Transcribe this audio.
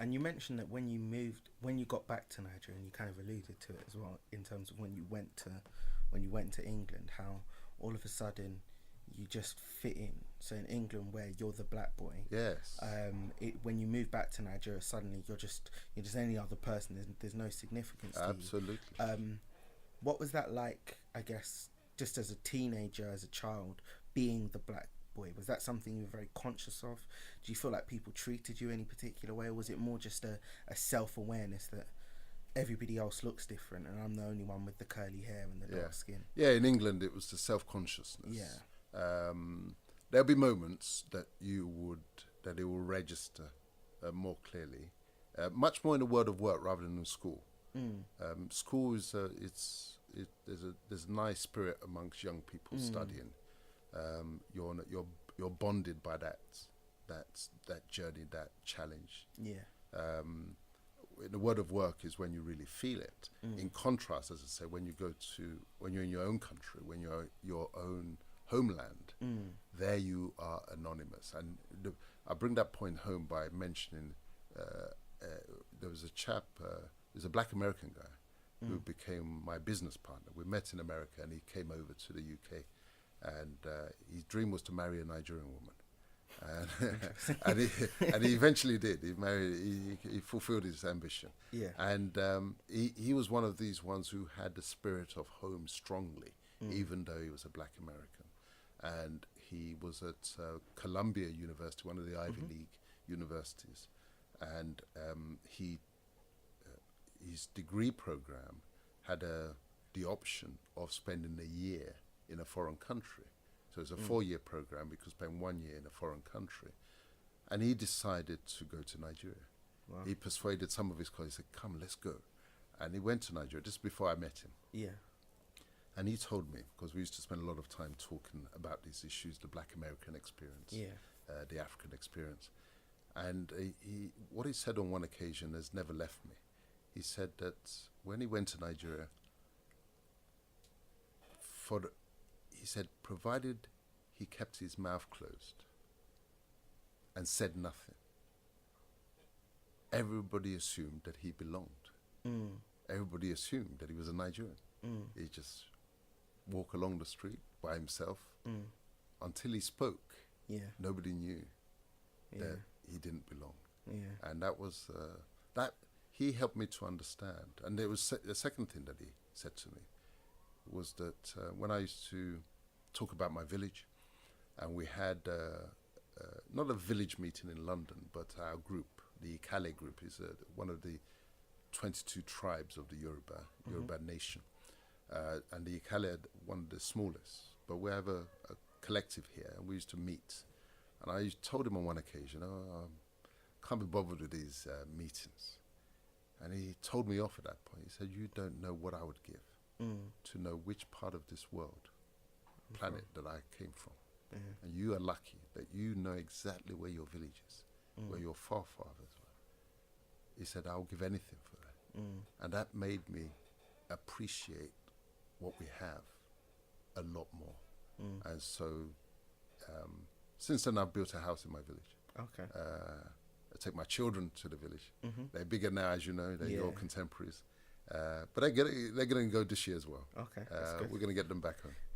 And you mentioned that when you got back to Nigeria, and you kind of alluded to it as well, in terms of when you went to England, how all of a sudden you just fit in. So in England, where you're the black boy, Yes. When you move back to Nigeria, suddenly you're just any other person. There's no significance to Absolutely. you. What was that like? I guess just as a teenager, as a child, being the black boy, was that something you were very conscious of? Do you feel like people treated you any particular way, or was it more just a self-awareness that everybody else looks different and I'm the only one with the curly hair and the dark skin? Yeah, in England it was the self-consciousness. Yeah. There'll be moments that it will register more clearly, much more in the world of work rather than in school. School is there's a nice spirit amongst young people studying. You're bonded by that journey, that challenge. Yeah. In the world of work is when you really feel it. In contrast, as I say, when you're in your own country, when you're your own homeland, there you are anonymous. And I bring that point home by mentioning there was a chap, there's a black American guy who became my business partner. We met in America and he came over to the UK, and his dream was to marry a Nigerian woman. And he eventually did. He fulfilled his ambition. Yeah. And he was one of these ones who had the spirit of home strongly, even though he was a black American. And he was at Columbia University, one of the Ivy League universities. And his degree program had the option of spending a year in a foreign country. So it's a 4-year program. You could spend 1 year in a foreign country. And he decided to go to Nigeria. Wow. He persuaded some of his colleagues, said, come, let's go. And he went to Nigeria just before I met him. Yeah. And he told me, because we used to spend a lot of time talking about these issues, the black American experience, the African experience. And what he said on one occasion has never left me. He said that when he went to Nigeria, he said, provided he kept his mouth closed and said nothing, everybody assumed that he belonged. Everybody assumed that he was a Nigerian. He just walk along the street by himself until he spoke. Yeah. Nobody knew that he didn't belong. Yeah. And that was that he helped me to understand. And there was the second thing that he said to me was that when I used to talk about my village, and we had not a village meeting in London, but our group, the Ikale group, is one of the 22 tribes of the Yoruba nation. And the Ikale are one of the smallest, but we have a collective here, and we used to meet. And I told him on one occasion, can't be bothered with these meetings. And he told me off at that point. He said, you don't know what I would give to know which part of this world, planet that I came from. And you are lucky that you know exactly where your village is, where your forefathers were. He said, I'll give anything for that. And that made me appreciate what we have a lot more. And so since then I've built a house in my village. Okay. I take my children to the village. They're bigger now, as you know. They're your contemporaries. But they're going to go this year as well. Okay, that's good. We're going to get them back home.